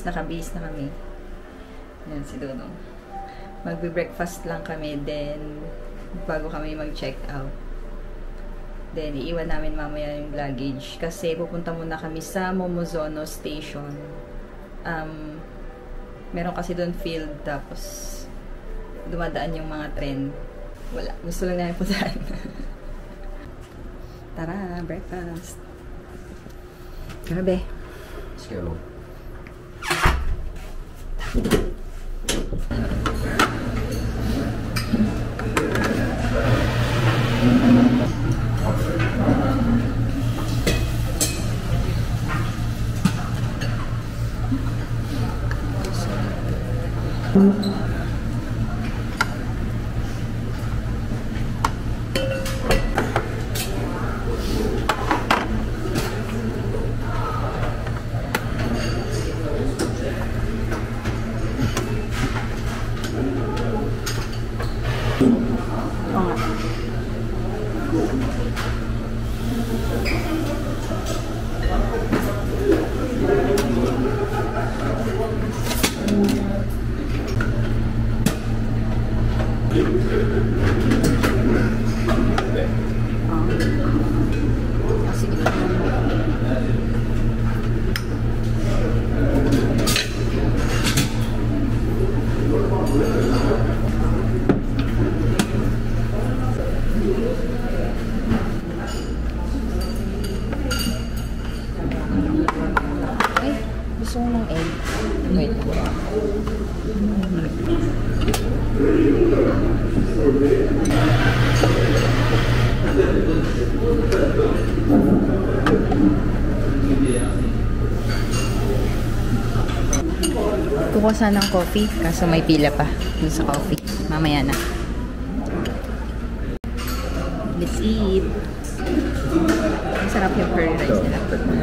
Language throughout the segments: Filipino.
Since nakabihis na kami. Yan si Dudong. Magbe-breakfast lang kami, then bago kami mag-check out. Then, iiwan namin mamaya yung luggage. Kasi pupunta muna kami sa Momozono Station. Meron kasi doon field, tapos dumadaan yung mga tren. Wala. Gusto lang namin puntahan. Tara, breakfast. Grabe. Let's go. Gusto mo ng egg? Wait. Kukuha sana ng coffee, kaso may pila pa dun sa coffee. Mamaya na. Let's eat. Masarap yung curry rice nila. Sarap na.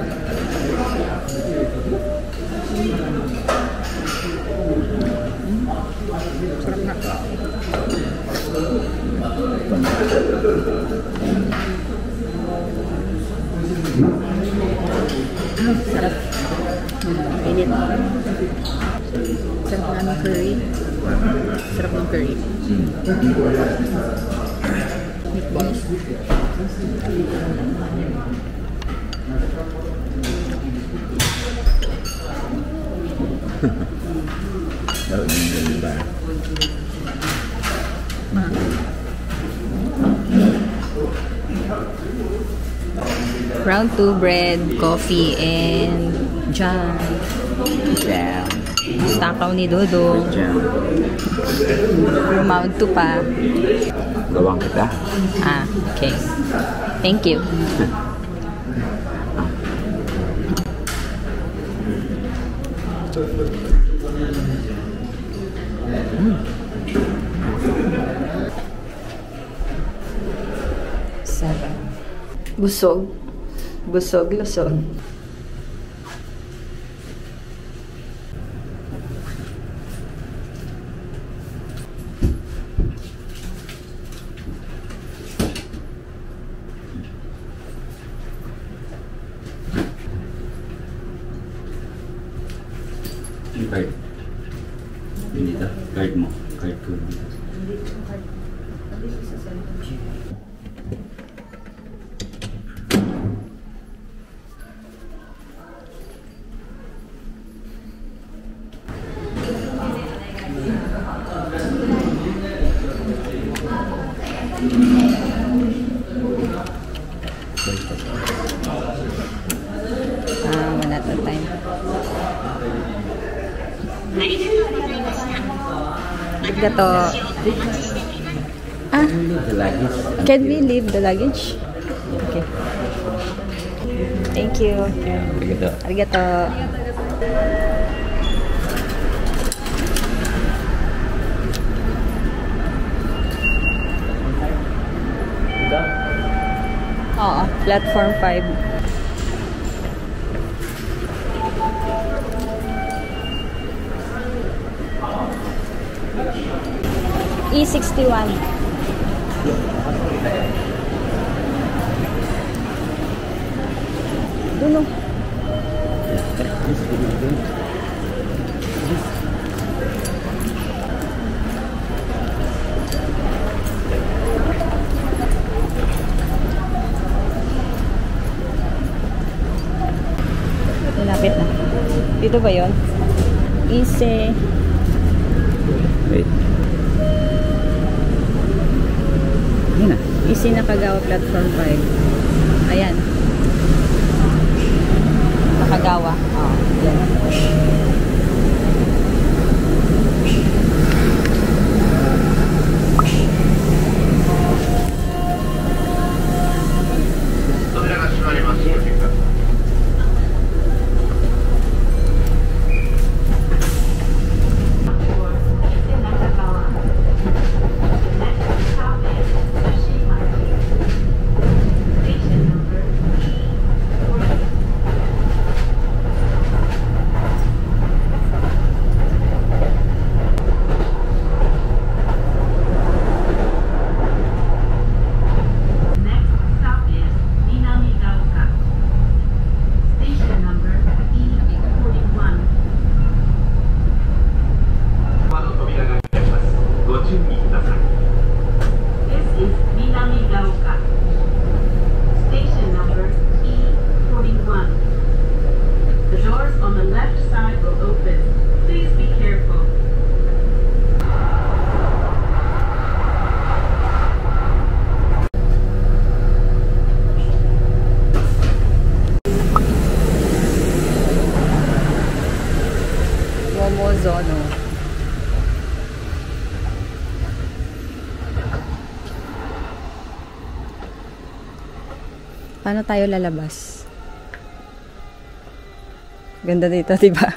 Sarap. Init. Sarap na ng curry. Sarap ng curry. Meatballs. Round 2 bread, coffee, and jam. Jam. Takaw ni Dodo. Jam. Round 2 pa. Gawang kita. Ah, okay. Thank you. Sarap. Busog. Busog, lusog. Yung card. Hindi ito. Card mo. Card ko. One at a time. Arigato. Ah, The luggage. can we leave the luggage? Okay. Thank you. Arigato. Arigato. Oo, platform 5. E61. Duno. Dito ba yun? Easy. Wait. Ayan na. Easy Nakagawa Platform 5. Ayan. Nakagawa. Oh, yan. Momozono. Paano tayo lalabas? Ganda dito, diba?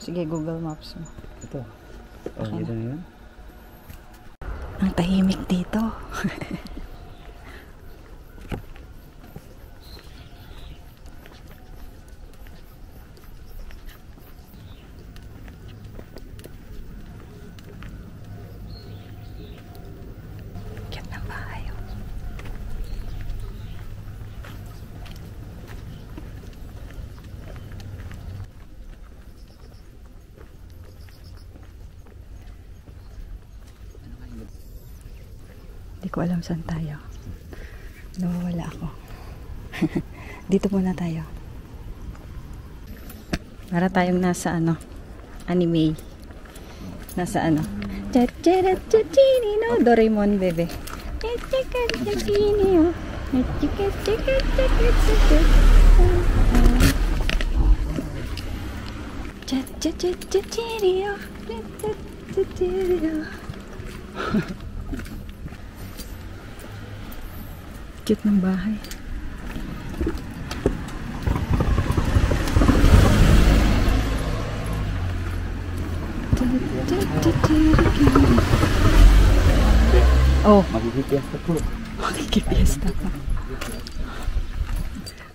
Sige, Google Maps mo. Ito. Oh, dito na yun. Ang tahimik dito. Cute ng bahay. Hindi ko alam saan tayo. Nawawala ako. Dito muna tayo. Para tayong nasa ano, anime. Nasa ano. No, Doraemon, bebe. Cute ng bahay. Oh, Magkikipiesta po. Magkikipiesta pa.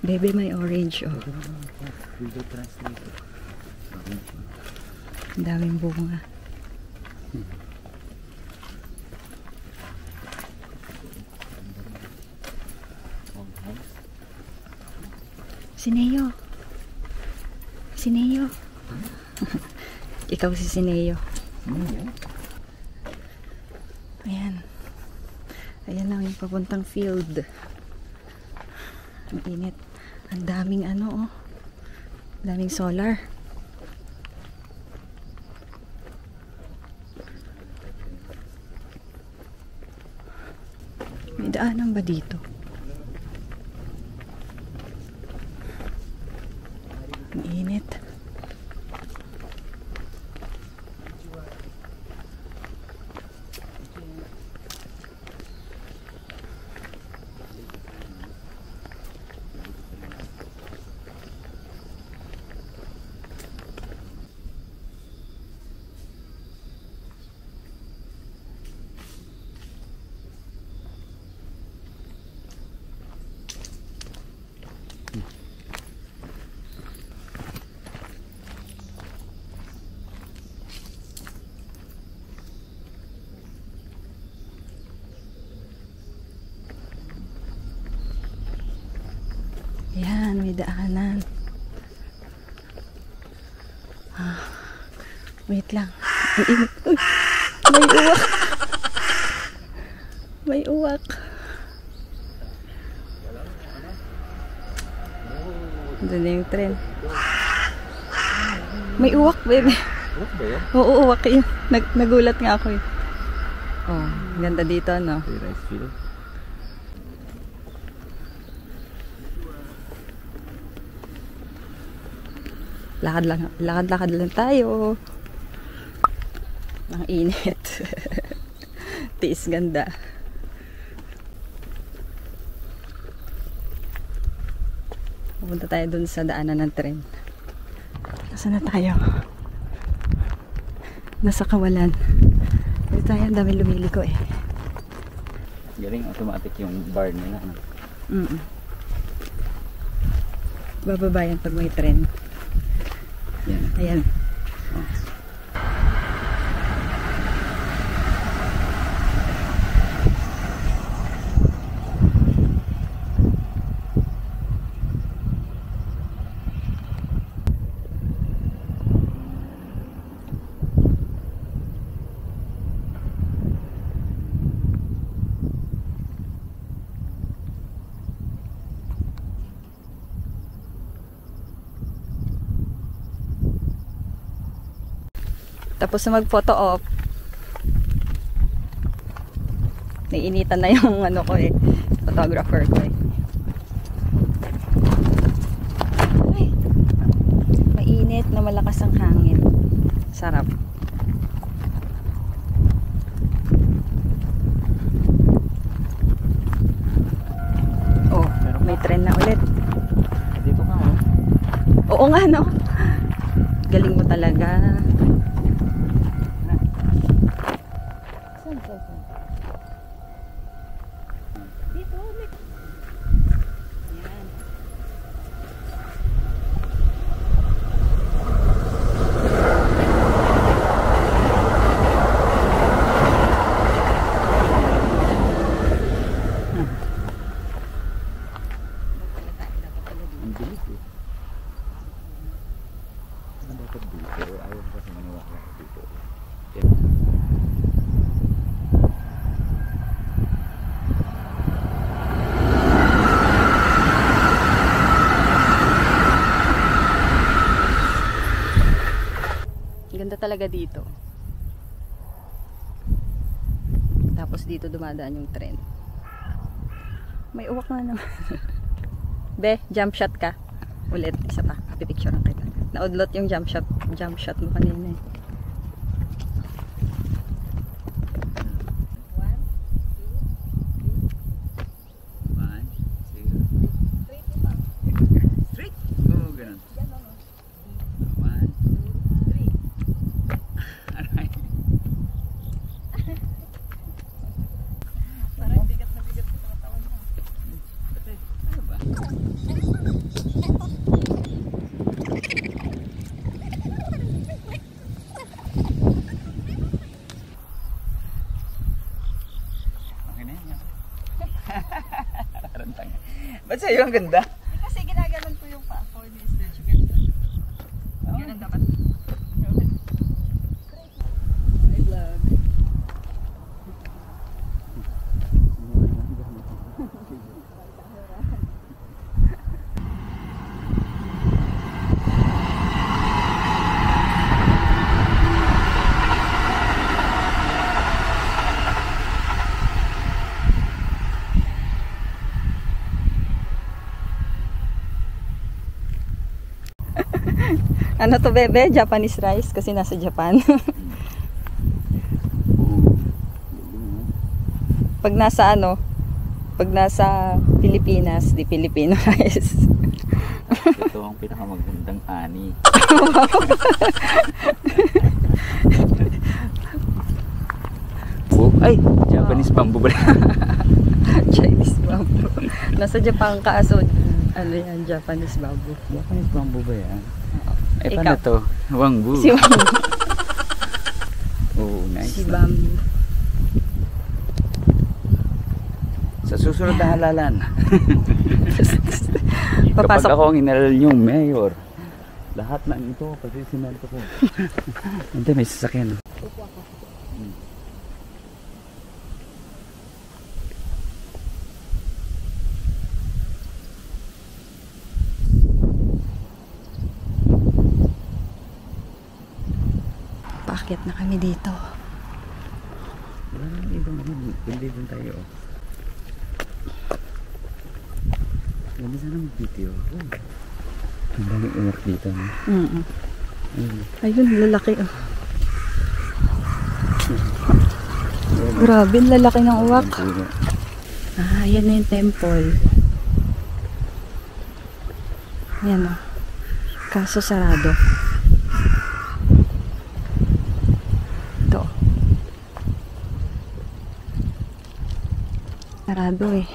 Bebe, may orange, oh. Ang daming bunga. Sineo. Sineo. Ikaw si Sineo. Ayan. Ayan lang yung papuntang field. Ang init. Ang daming ano, oh. Daming solar. May daanan ba dito? Ang init. may daanan. Wait lang. Ang init. Uy, may uwak. May uwak. Doon na yung tren. May uwak, baby. Uwak ba yan? Oo, uwak yun. Nagulat nga ako eh. Oh, ganda dito, no? Rice field. Lakad lang tayo. Ang init. Tiis ganda. Pupunta tayo dun sa daanan ng tren. Nasaan na tayo? Nasa Kawalan. Dito tayo, ang dami lumiliko eh. Galing automatic yung bar nila. Bababayan pag may tren. Yan. Ayan. Oh. Tapos na mag-photo op. Naiinitan na yung ano ko eh, photographer ko eh. Ay, mainit na malakas ang hangin. Sarap. Oh, may tren na ulit. Dito ka, no? Oo nga, no? Galing mo talaga. Dito, yan. Ang bilis eh. Ano dapat dito? Ayaw ko kasi maniwala dito. Ganda talaga dito. Tapos dito dumadaan yung tren. May uwak nga naman. Be, jump shot ka. Ulit, isa pa. Pipicturean kita. Naudlot yung jump shot mo kanina eh. Ba't sa'yo ang ganda? Kasi ginaganon ko yung pa for this stretch. Ganun dapat. Hi vlog. Ano to bebe? Japanese rice kasi nasa Japan. Pag nasa ano? Pag nasa Pilipinas, di Filipino rice. Ito ang pinakamagandang ani. Ay! Japanese bamboo ba? Chinese bamboo. Nasa Japan ka, so ano yan? Japanese bamboo. Japanese bamboo ba yan? Eh, Ikaw. paano to? Wangbu. Si bamboo. Oo, nice. Si bamboo. Sa susunod na halalan. Papasok. Kapag ako ang inalal yung mayor, lahat ng ito, pati sinento ko. Hindi, may sasakyan. Paakyat na kami dito. Wala nang ibang hindi din tayo. Ganda sana mag-video. Ang daming umak dito. Ayun, lalaki. Oh. Grabe, lalaki ng uwak. Ayan na yung temple. Ayan o. Kaso sarado. Ito. Sarado eh.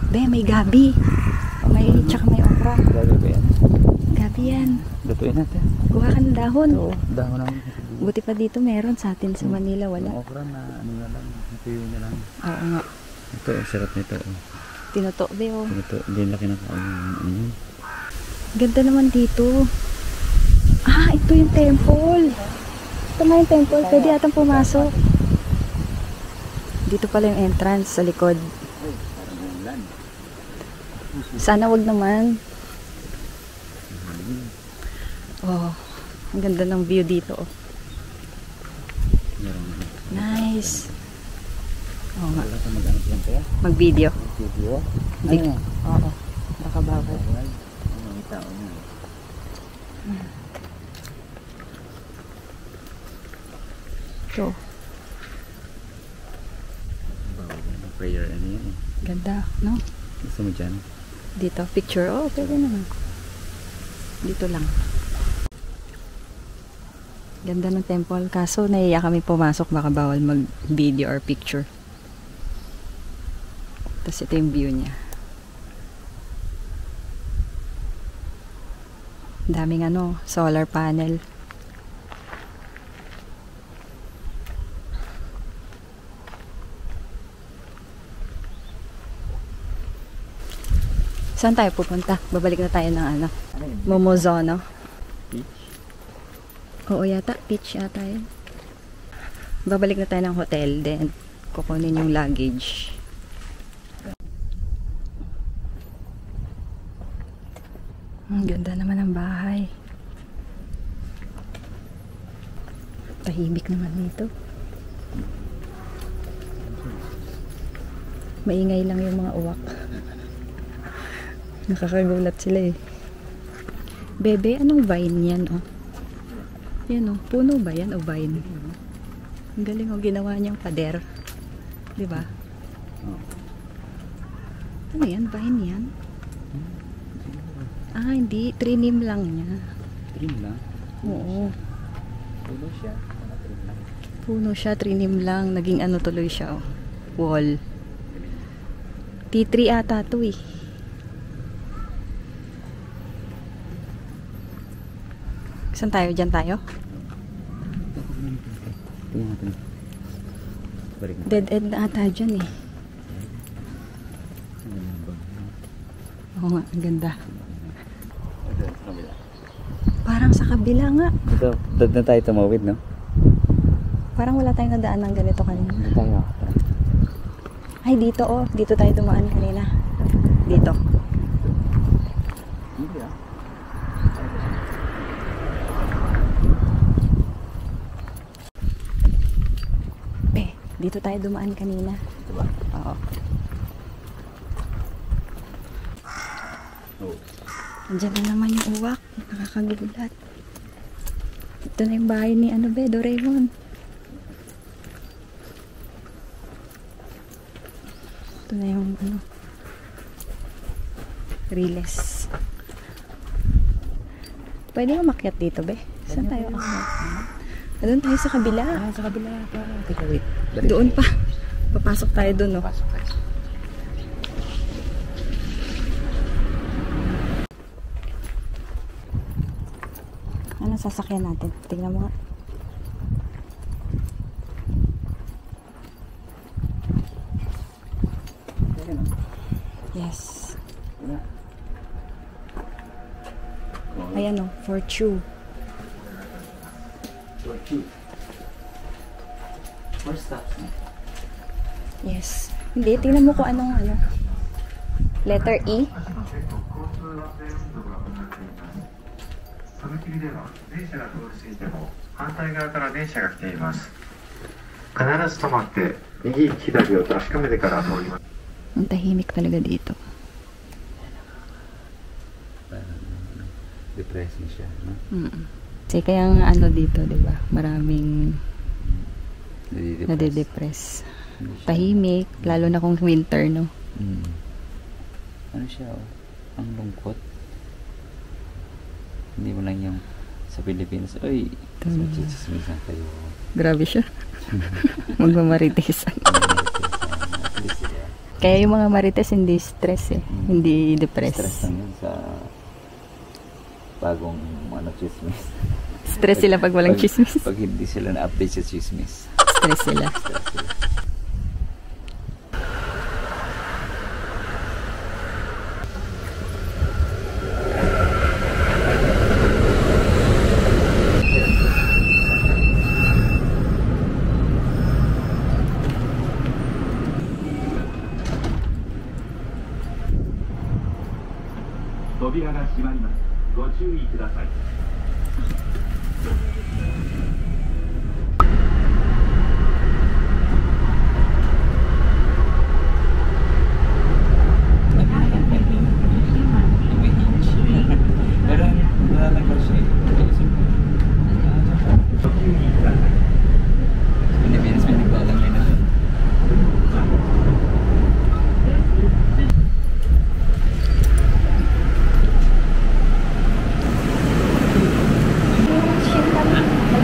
Be, may gabi. Tsaka may okra. Gabi ba yan? Gabi yan. Lutuin natin. Kuha ka ng dahon. Oo, dahon ng Buti pa dito meron, sa atin sa Manila wala. yung okra na ano na lang, natuyo na lang. Oo nga. Ito, ang sarap nito. Tinuto, be oh. Ito, hindi na kinakain yung Ganda naman dito. Ah, ito yung temple. Ito nga yung temple. Pwede atang pumasok. Dito pala yung entrance sa likod. parang ulan. Sana wag naman. Oh, ang ganda ng view dito. Oh. Nice. Oo nga. Wala ka mag-anap lang kaya? Mag-video. Video? Hindi. Oo. Baka bawal. Mga tao na. Ito. Bawal na prayer ano yan eh. Ganda, no? Gusto mo dyan? Dito, picture. Oh, pwede naman. Dito lang. Ganda ng temple. Kaso, naiiyak kami pumasok. Baka bawal mag-video or picture. Tapos ito yung view niya. Daming ano, solar panel. Saan tayo pupunta? Babalik na tayo ng ano? Momozono. Beach? Oo yata, beach yata yun. Babalik na tayo ng hotel, then kukunin yung luggage. Ang ganda naman ng bahay. Tahimik naman dito. Maingay lang yung mga uwak. Nakakagulat sila eh. Bebe, anong vine yan oh? Yan oh, puno ba yan o vine? Ang galing oh, ginawa niyang pader. Diba? Oo. Ano yan? Vine yan? Ah, hindi. Trinim lang niya. Trim lang? Oo. Puno siya. Trim lang. Puno siya, trinim lang. Naging ano tuloy siya oh. Wall. T3 ata to eh. Saan tayo? Diyan tayo? Tingnan natin. Balik na. Dead end na ata dyan eh. Oo nga, ang ganda. Parang sa kabila nga. Dito, doon na tayo tumawid, no? Parang wala tayong nadaan ng ganito kanina. Dito tayo. Ay, dito oh. Dito tayo dumaan kanina. Dito. Hindi ah. Dito tayo dumaan kanina. Diba? Oo. Oo. Andiyan na naman yung uwak. Nakakagulat. Ito na yung bahay ni ano be, Doraemon. Ito na yung ano, Riles. Pwede umakyat dito be? Saan tayo akyat? Doon tayo sa kabila. Ah, sa kabila pa. Teka, wait. Doon pa. Papasok tayo doon, no? Pasok tayo. Ano sasakyan natin? Tingnan mo nga. Yes. Ayan o, for two. For two. For stops na. Yes. Hindi, tingnan mo kung anong ano. Letter E. 踏切では電車が通り過ぎても反対側から電車が来ています。必ず止まって右左を確かめてから通ります。 Ang tahimik talaga dito. Depressing siya, no? Kasi kaya nga ano dito, di ba? Maraming nade-depress. Tahimik, lalo na kung winter, no? Ano siya, oh? Ang lungkot. Hindi mo lang yung sa Pilipinas, uy, magchichismisan kayo. Grabe siya. Magmamaritisan. Kaya yung mga marites hindi stress eh. Hindi depress. Stress lang yun sa bagong chismis. Stress sila pag walang chismis. Pag hindi sila na-update sa chismis. Stress sila. Stress sila.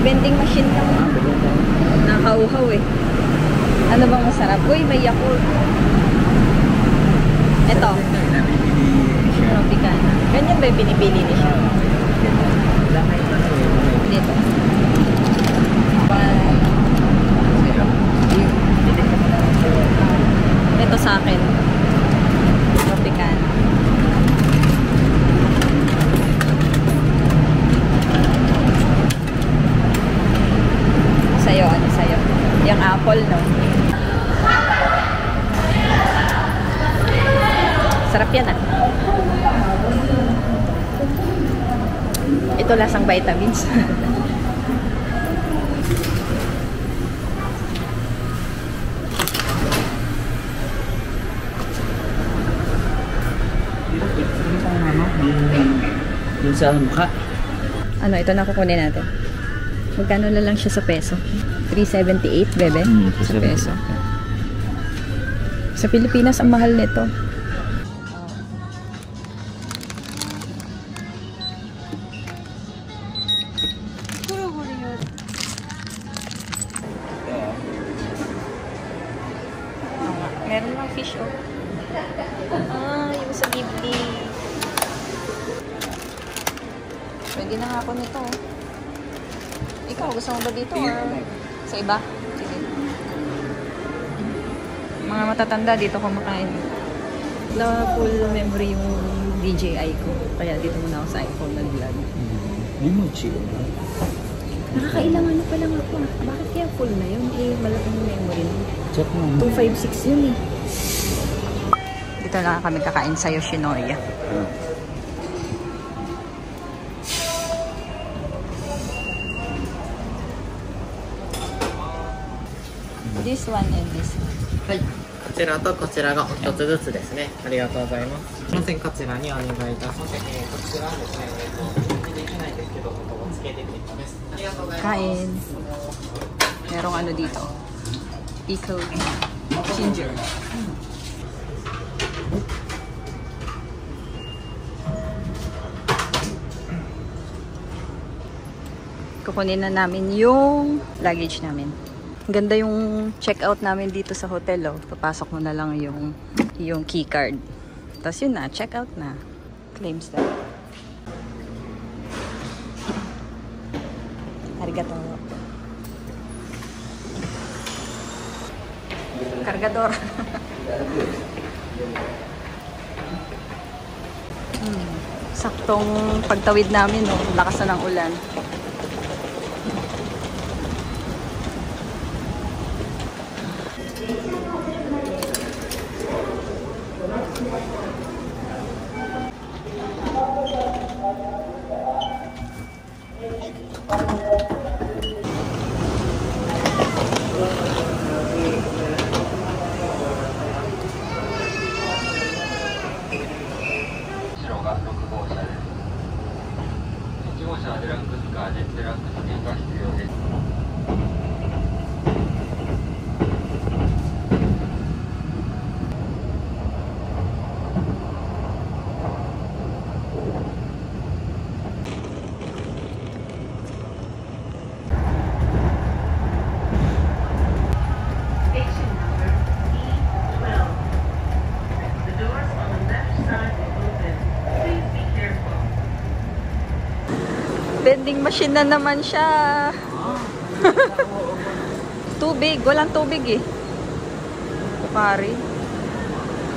Vending machine lang. Nakauhaw eh. Ano bang masarap? Uy, may Yakult. Ito. Tropicana. Ganyan ba yung binibili ni siya? Dito. Ito sa akin. Tropicana. Sa'yo, ano sa'yo? Yung apple, no? Sarap yan, ah. Ito lasang vitamins. Yung sa mukha. Ano, ito na kukunin natin. Magkano na lang siya sa peso? 378, bebe? Sa peso. Sa Pilipinas, ang mahal nito. Meron lang fish, oh. Yung sa Bibli. Pwede na nga ako nito, oh. Ikaw, gusto mo ba dito or sa iba? Sige. Mga matatanda dito kumakain. Wala full memory yung DJI ko. Kaya dito muna ako sa iPhone nag-vlog. Limuchi. Nakakailang ano pa lang ako. Bakit kaya full na yun? Eh, malaking memory nun. Check mo. 256 yun eh. Dito na kami kakain sa Yoshinoya. This one and this one. はい。こちらとこちらがお一つずつですね。ありがとうございます。すいません、こちらにお願いいたします。こちらはですね、できないですけど、お付けできるのです。ありがとうございます。 Kain. Merong ano dito. Pickled ginger. Kukunin na namin yung luggage namin. Ganda yung check-out namin dito sa hotel, oh. Papasok mo na lang yung key card. Tapos yun na, check-out na. Claims na. Arigato. Cargador. Saktong pagtawid namin, no? Lakas na ng ulan. Vending machine na naman siya. Tubig. Walang tubig eh. Pare.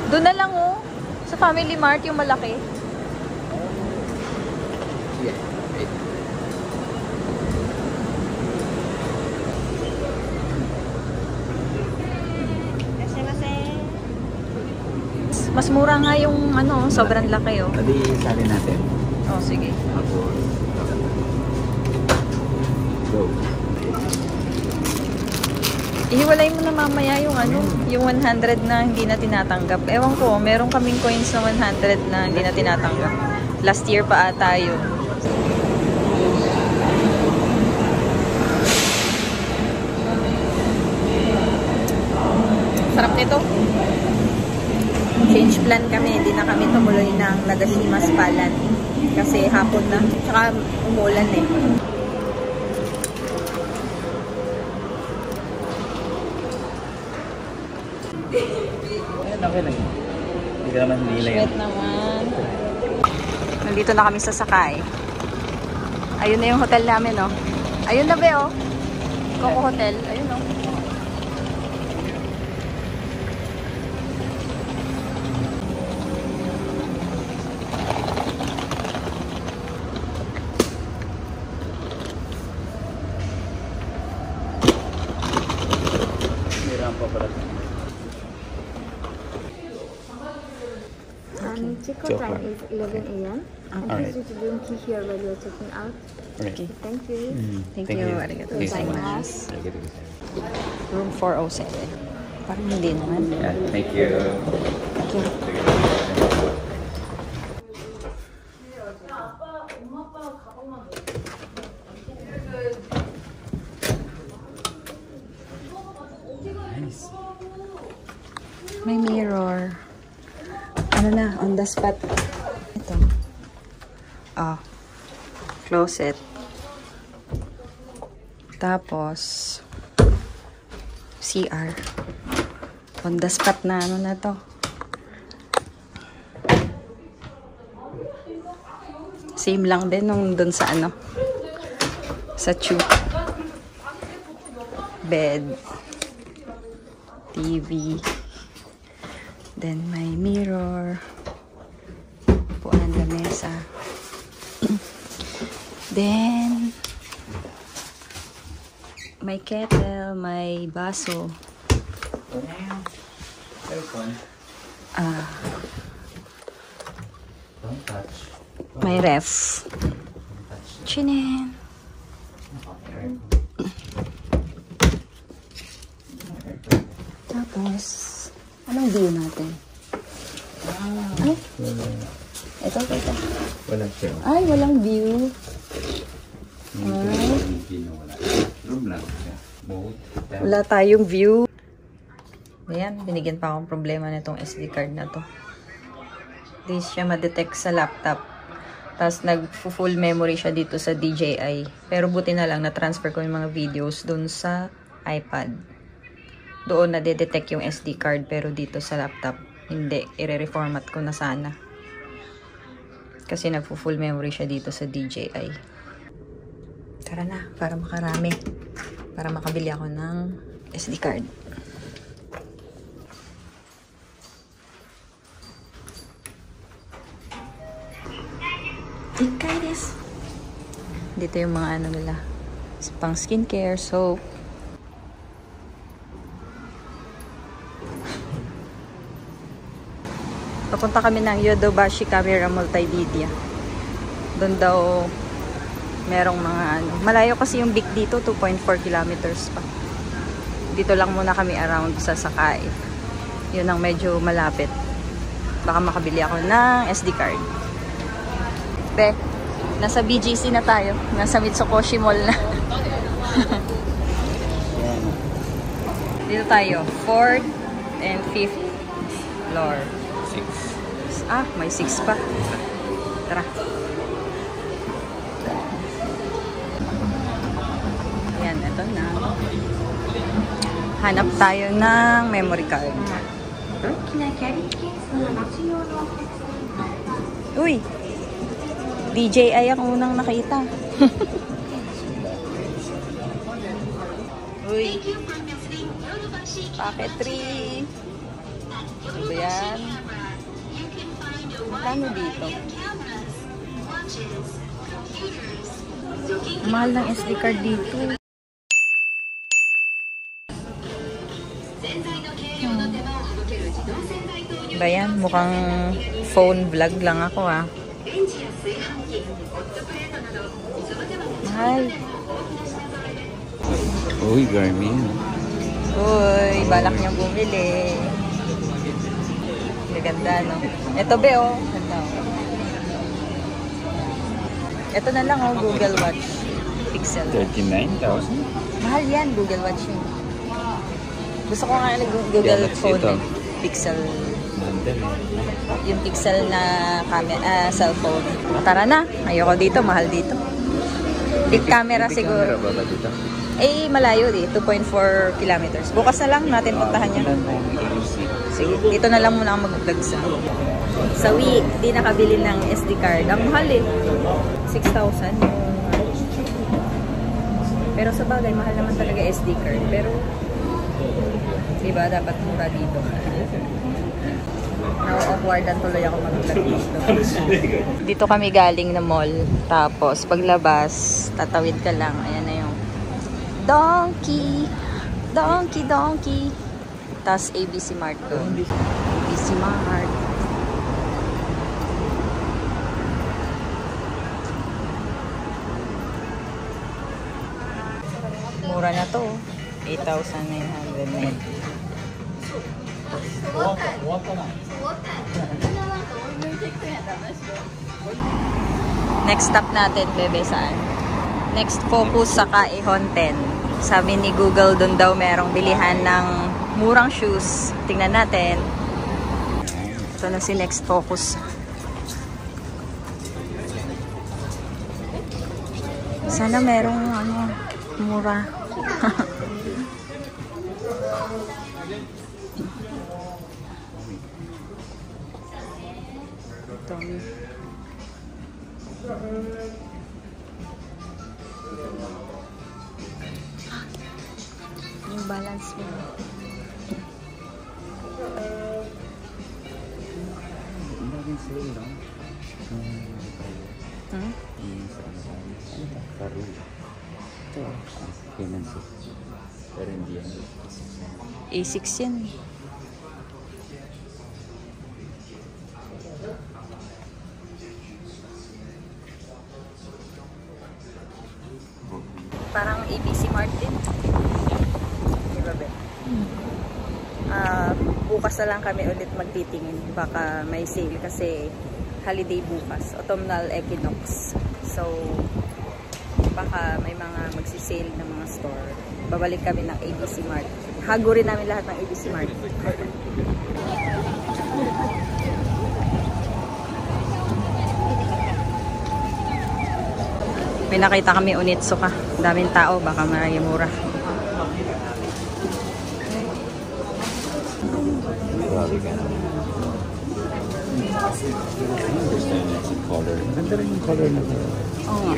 Doon na lang oh. Sa Family Mart yung malaki. Mas mura nga yung ano, sobrang laki oh. Pwede sali natin. Oh, sige. Go. Ihiwalay mo na mamaya yung ano, yung 100 na hindi na tinatanggap. Ewan ko, meron kaming coins na 100 na hindi na tinatanggap. Last year pa ata yun. Sarap nito. Change plan kami, hindi na kami tumuloy ng Nagashima's Palan. Kasi hapon na, tsaka umulan eh. Okay lang. Hindi ka naman nila yun. Sweet naman. Nandito na kami sa Sakay. Ayun na yung hotel namin, oh. Ayun na ba, oh. Coco Hotel. Ayun, oh. Check-out time is 11 a.m. And Alright. please use the room key here while you're checking out. Alright. Thank you. Thank you. Arigatou gozaimasu. Arigatou gozaimasu. Room 407. Parang hindi naman. Yeah, thank you. Thank you. Nice. May mirror. Ano na, on the spot. Ito. Ah. Closet. Tapos, CR. On the spot na, ano na to. Same lang din nung dun sa ano. Sa tube. Bed. TV. Then, may mirror. Upuan, lamesa. Then, may kettle, may baso. Don't touch. May ref. Chinen. Tapos, anong view natin? Ay, ito. Walang siya. Ay, walang view. Room lang siya. Wala tayong view. Ayan, binigyan pa akong problema nitong SD card na to. Hindi siya ma-detect sa laptop. Tapos nag-full memory siya dito sa DJI. Pero buti na lang na-transfer ko yung mga videos dun sa iPad. Doon na-detect yung SD card pero dito sa laptop hindi. I-reformat ko na sana. Kasi nag-full memory siya dito sa DJI. Tara na, para makarami. Para makabili ako ng SD card. Dito yung mga ano nila. Pang skincare, soap. Papunta kami ng Yodobashi Camera Multimedia. Doon daw merong mga ano. Malayo kasi yung Bic dito, 2.4 kilometers pa. Dito lang muna kami around sa Sakai. Yun ang medyo malapit. Baka makabili ako ng SD card. Be, nasa BGC na tayo. Nasa Mitsukoshi Mall na. Dito tayo. 4th and 5th floor. 6. Ah, may 6 pa. Tara. Ayan, ito na. Hanap tayo ng memory card. Uy! DJI ang unang nakita. Uy! Packet 3. Ano ba yan? Magkano dito? Mahal ng SD card dito. Ba yan? Mukhang phone vlog lang ako ah. Mahal. Uy, Garmin. Uy, balak niyang bumili. Ganda, no? Ito be, oh. Ganda, oh. Ito na lang, oh. Google Watch. Pixel. 39,000? Mahal yan, Google Watch yun. Gusto ko nga Google phone. Ito. Pixel. Yung Pixel na camera, cellphone. Tara na. Ayoko dito, mahal dito. Big camera siguro. Camera ba dito? Eh, malayo eh. 2.4 kilometers. Bukas na lang natin puntahan yan. Sige, dito na lang muna ako mag-vlog sa Wii. Di nakabili ng SD card. Ang mahal eh. 6,000 yung... Pero sa bagay, mahal naman talaga SD card. Pero, diba, dapat mura dito. Na-awkwardan tuloy ako mag-vlog dito. Dito kami galing na mall. Tapos, paglabas, tatawid ka lang. Ayan na yung Donkey! Donkey, donkey! Tapos ABC Mart doon. ABC Mart. Mura na to. 8,990. Next stop natin, bebe, saan? Next focus sa Kaihon 10. Sabi ni Google, doon daw merong bilihan ng murang shoes. Tingnan natin. Ito na si Next Focus. Sana merong ano, mura. Ito. Yung balance mo. A6 yan. Parang ABC Mart din. Diba, be? Bukas na lang kami ulit magtitingin. Baka may sale kasi holiday bukas. Autumnal equinox. So, baka may mga magsisale ng mga store. Babalik kami ng ABC Mart. Hagurin namin lahat ng ABC Mart. May nakita kami Onitsuka. Daming tao. Baka marami mura. Color. Maganda rin yung color na ito. Oo nga.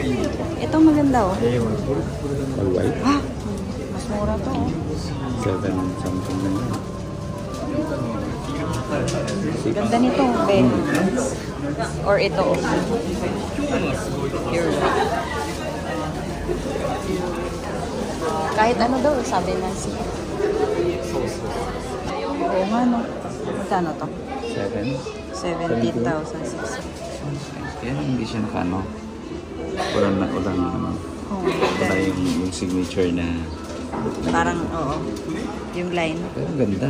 Ito maganda oh. All white. Ah! Mas mura to oh. 7 something na yun. Ganda nito, be. Or ito. Pure white. Kahit ano daw, sabi na siya. Oo nga, no? Magkano to? 17,600. Kaya hindi siya nakano. Wala yung signature na parang, oo. Yung line. pero ganda.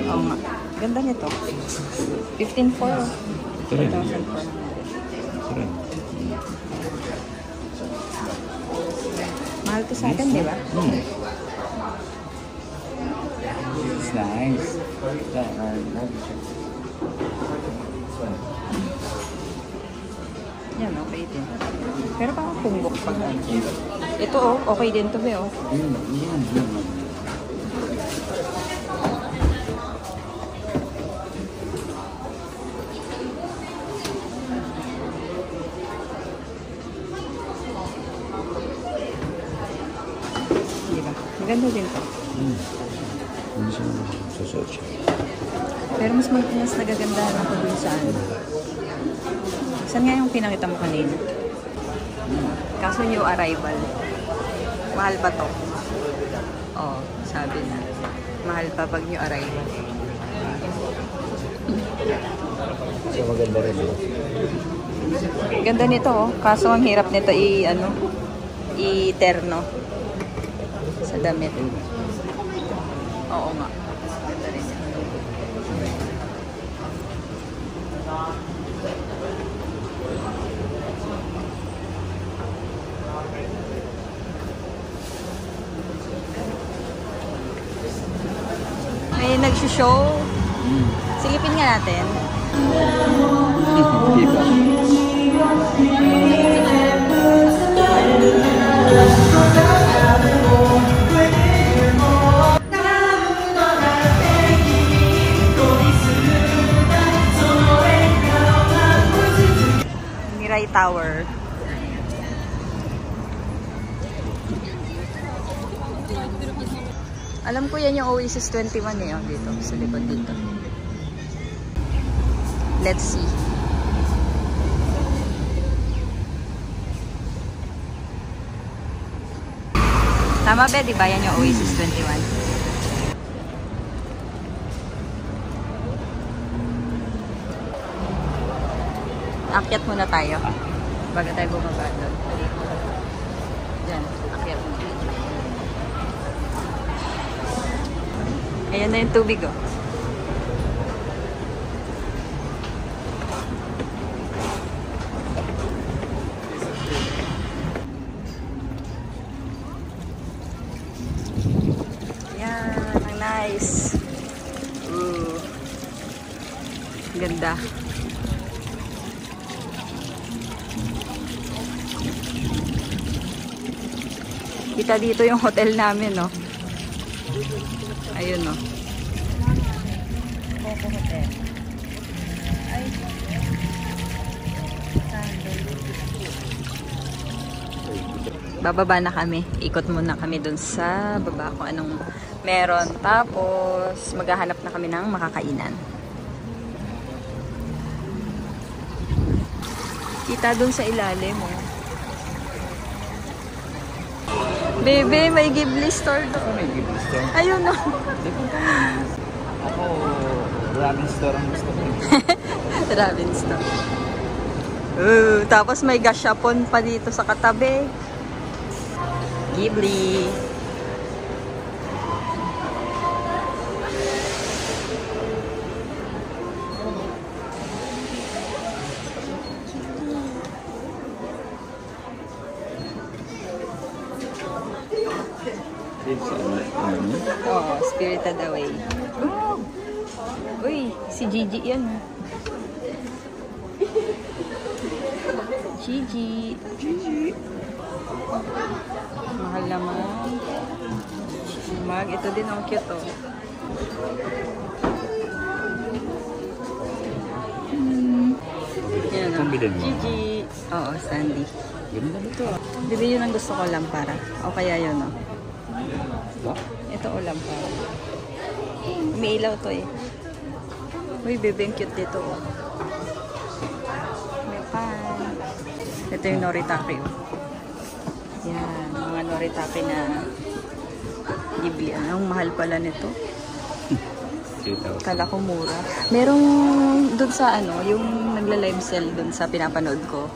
Oo nga. Ganda nito. 15,400. Ito rin. 4,400. Ito rin. Mahal to sa atin, di ba? It's nice. Yan, okay din. Pero parang punggok pag ano. Ito, oh, okay din to, be, oh. Yan. Diba? Maganda din to. Hindi siya susuot siya. Pero mas nagagandahan ako dun sa ano. Saan nga yung pinakita mo kanina? Kaso new arrival. Mahal pa to. Oo, sabi na. Mahal pa pag new arrival. So maganda rin. Ganda nito, oh. Kaso ang hirap nito i-terno sa damit. Oo nga. Ganda rin. May nag-show. Silipin nga natin. Diba? Mirai Tower. Alam ko yan yung Oasis 21 eh, oh, dito, sa likod dito. Let's see. Tama ba, di ba? Yan yung Oasis 21. Akyat muna tayo. Bago tayo bumaba doon. Diyan, akyat muna. Ayan na yung tubig, oh. Ayan, ang nice. Ooh. Ganda. Kita dito yung hotel namin, no? Ayun, no? Coco Hotel. Ay. Bababa na kami. Ikot muna kami dun sa baba kung anong meron. Tapos, maghahanap na kami ng makakainan. Kita dun sa ilalim, oh. Bebe, may Ghibli store doon. May Ghibli store. Ayun, no. Ako, ramen store ang gusto ko. Ramen store. Tapos may gashapon pa dito sa katabi. Ghibli. Oh, Spirited Away. Oh. Uy, si Gigi yan. Gigi. Mahal naman. Mag, ito din ang cute, oh. Yan, oh. Gigi. Oo, Sandy. Ganda nito, ah. Diba yun ang gusto ko, lampara. O kaya yun, oh. Ito o lampara. Umiilaw to, eh. Uy, bebe, ang cute dito. May pan. Ito yung noritake. Yan, mga noritake na Ghibli. Ang mahal pala nito. Kala ko mura. Merong doon sa yung nagla-live sell doon sa pinapanood ko.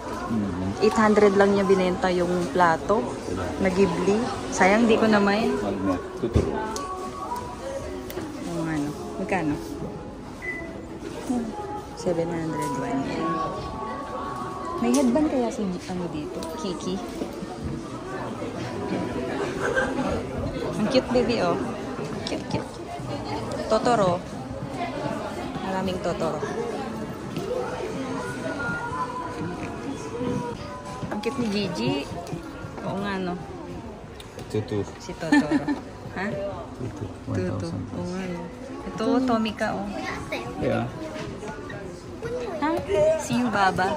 800 lang niya binenta yung plato na Ghibli. Sayang, di ko na may. Tuturo. Magkano? 701 yan. May headband kaya si dito? Kiki. Ang cute baby, oh. Cute. Totoro. Maraming Totoro. Ang cute ni Gigi. Oo nga, no? Tutu. Si Totoro. Ha? Tutu. Oo nga, no? Ito, Tomika, oh. Yeah. Ha? Si Yubaba.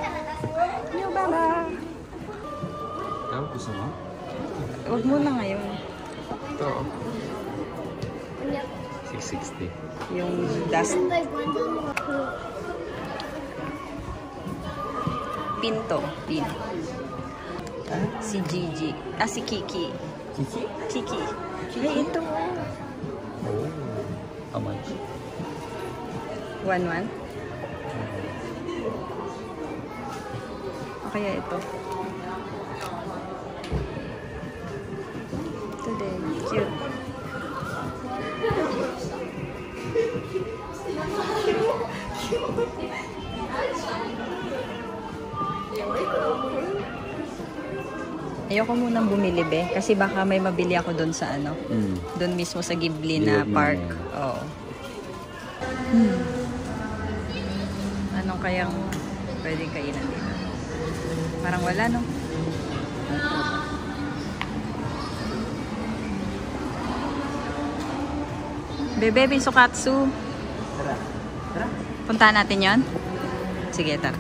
Yubaba. Ikaw, gusto mo? Huwag mo na ngayon. Ito. 660. Yung dust. Pinto. Pin. Si Gigi. Si Kiki. Kiki? Kiki. Ay, ito. Oh. How much? 1-1? O kaya ito. Ito din. Cute. Ayoko munang bumili, be. Kasi baka may mabili ako doon sa doon mismo sa Ghibli na park. Oo. Anong kayang pwedeng kainan dito? Parang wala, no? Bebe, Binsukatsu. Tara. Puntahan natin yon. Sige, tara.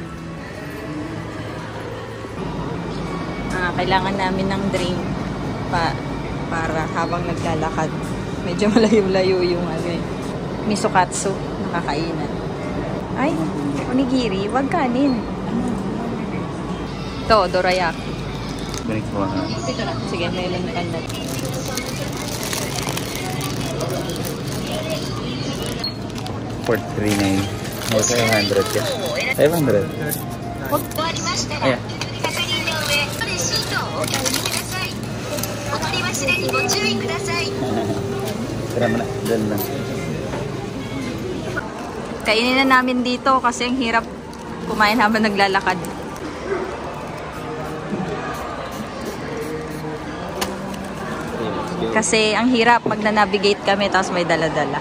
Kailangan namin ng drink para habang naglalakad. Medyo malayo-layo yung Misukatsu. Nakakainan. Ay, onigiri. Wag kanin. Ito, dorayaki. Ganit ko na. Ito na. Sige, may lang kanda. For 39. Oh, 500 yan. 500. Ayan. Tara mo na. Dali lang. Kainin na namin dito kasi ang hirap kumain habang naglalakad. Kasi ang hirap pag na-navigate kami tapos may dala-dala.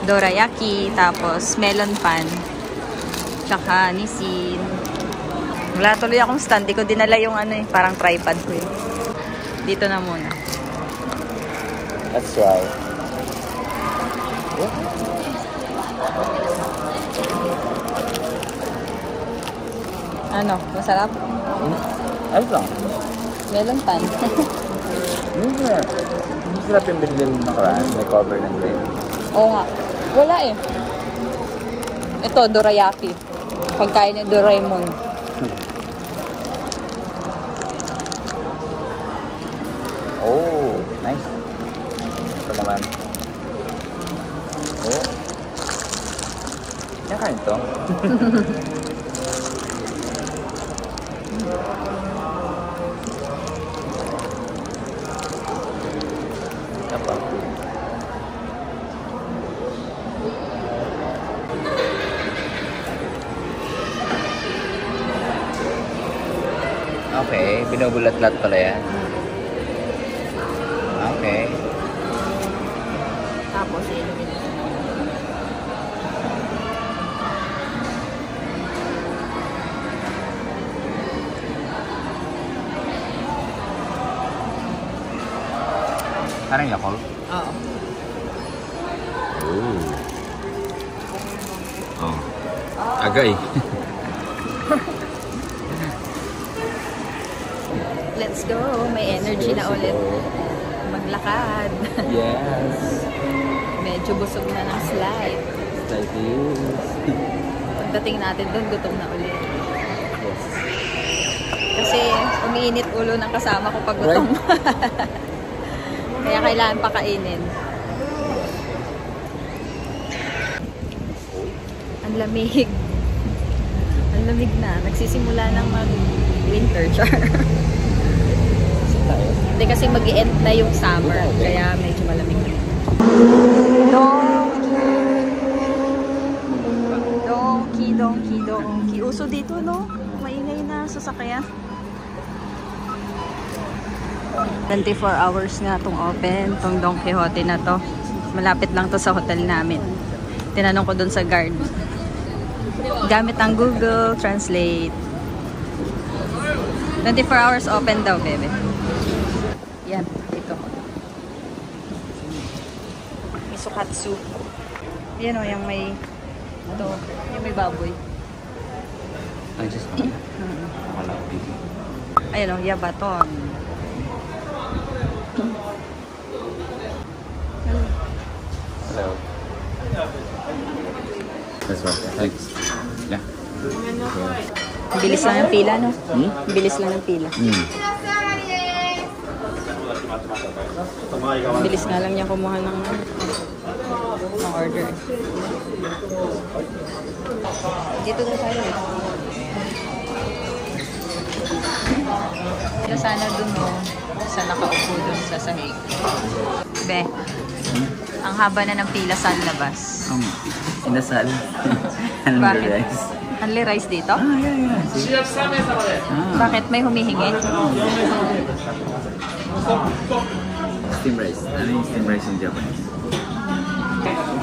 Dorayaki, tapos melon pan, tsaka nisin. Wala tuloy akong stand. Di ko dinala yung parang tripod ko eh. Dito na muna. That's why. Ano? Masarap? Ayos lang. Melon pan. Hindi sarap yung binili ng nakaraan. May cover ng grain. Oo nga. Wala eh. Ito, dorayaki. Pagkain ni Doraemon. Oh, nice. Ito naman. Oh. Kaya ito. Apa? Okay, binubulat-lat pala yan. Okay. Tapos, inumin. Parang yakol? Oo. Oh. Agay. Let's go. May energy na ulit. Maglakad. Yes. Medyo busog na ng slide. like this. Pagdating natin doon, gutom na ulit. Yes. Kasi umiinit ulo ng kasama ko pag gutom. Kaya kailangan pakainin. Ang lamig. Ang lamig na. Nagsisimula ng mag-winter, char. Hindi kasi mag-i-end na yung summer. Kaya medyo malamig na. Donkey. Uso dito, no? Maingay na sasakyan. 24 hours nga itong open, itong Don Quixote na to. Malapit lang to sa hotel namin. Tinanong ko dun sa guard. Gamit ang Google Translate. 24 hours open daw, bebe. Yan, ito. Misukatsu. Yan o, yung may ito, yung may baboy. Ay, just one. Akala ko dito. Ayun o, yabaton. Hello. That's one. Thanks. Yeah. Bilis lang ng pila, no? Bilis lang ng pila. Bilis nga lang niya kumuha ng order. Dito na tayo. Sana dun, no? Sa nakaupo dun sa sahig. Be, ang haba na ng pila sa labas. Inasal. Bakit? Rice. Only rice dito? Yeah. Bakit may humihingi? Steam rice. Ano yung steam rice in Japanese?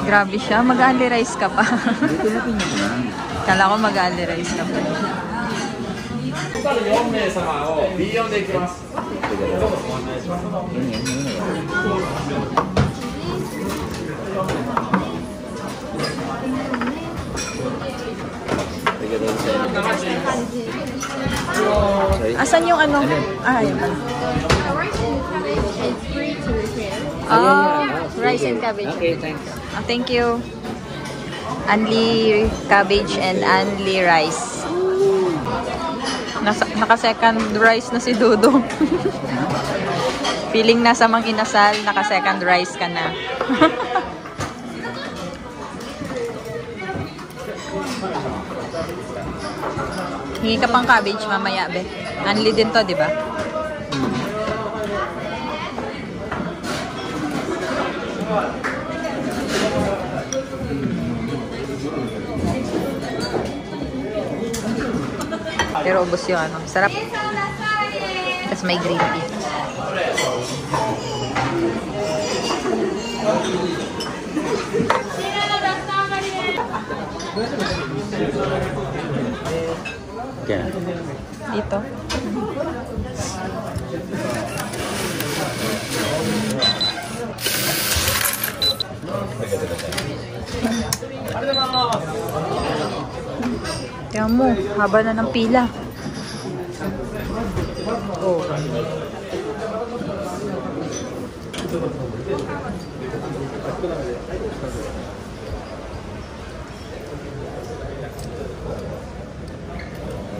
Grabe siya. Mag-only rice ka pa. Dito natin yung lang. Kala ko mag-only rice ka pa. Asan yung ano? Ayun pala. Rice and cabbage. Okay, thank you. Thank you. Only cabbage and only rice. Naka-second rice na si Dudong. Feeling nasa mang inasal, naka-second rice ka na. Hingi ka pang cabbage mamaya, be. Only din to, di ba? Pero ubos yung ano. Sarap. Tapos may green tea. Kaya? Dito. Tingnan mo, haba na ng pila. Oh.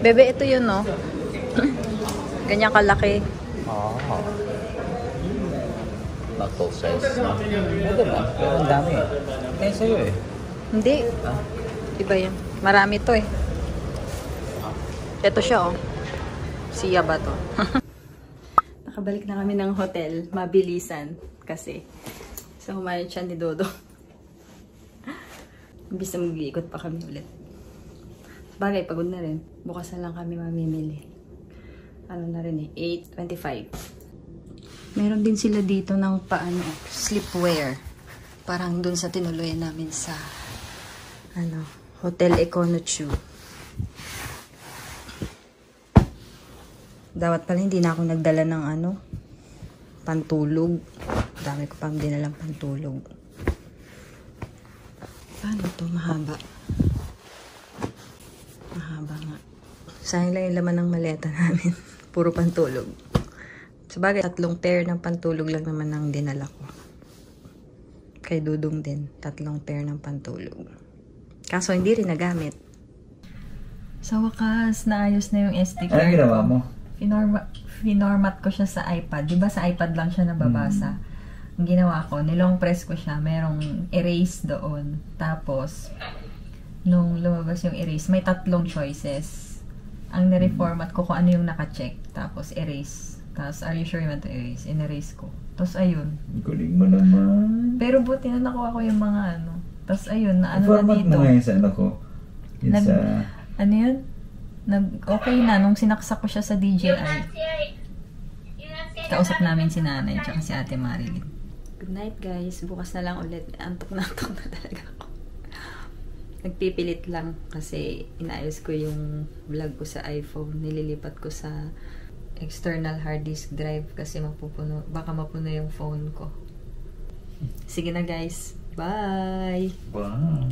Bebe, ito yun, no? Ganyan kalaki. Knuckle size. Ito ba? Pero ang dami eh. Kaya sa'yo eh. Hindi. Iba yan. Marami to eh. Ito siya, oh. Siya ba to? Nakabalik na kami ng hotel. Mabilisan. Kasi sa humayad siya ni Dodo. Imbis na mag-iikot pa kami ulit. Bagay, pagod na rin. Bukas na lang kami mamimili. Ano na rin eh. 8:25. Meron din sila dito ng paano, sleepwear. Parang dun sa tinuluyan namin sa ano, Hotel Econochu. Dapat pala hindi na ako nagdala ng ano, pantulog. Dami ko pang dinalang pantulog. Paano to? Mahaba. Mahaba nga. Sayang lang yung laman ng maleta namin. Puro pantulog. Sabagay, 3 pair ng pantulog lang naman ang dinala ko. Kay Dudong din, 3 pair ng pantulog. Kaso hindi rin nagamit. Sa wakas, naayos na yung SD card. Anong ginawa mo? Finormat ko siya sa iPad. Diba sa iPad lang siya nababasa? Ang ginawa ko, nilong press ko siya. Merong erase doon. Tapos, nung lumabas yung erase, may 3 choices. Ang nireformat ko kung ano yung naka-check. Tapos, erase. Tapos, are you sure you want to erase? In-erase ko. Tapos, ayun. Galing mo naman. Pero buti na nakuha ko yung mga ano. Tapos, ayun, na ano na Format dito. mo ngayon sa ano ko. Yung Nag- sa... Ano yun? Okay na, nung sinaksak ko siya sa DJI. Kausap namin si nanay tsaka si ate Marilyn. Good night guys. Bukas na lang ulit. Antok na talaga ako. Nagpipilit lang kasi inayos ko yung vlog ko sa iPhone. Nililipat ko sa external hard disk drive kasi baka mapuno yung phone ko. Sige na guys. Bye! Wow.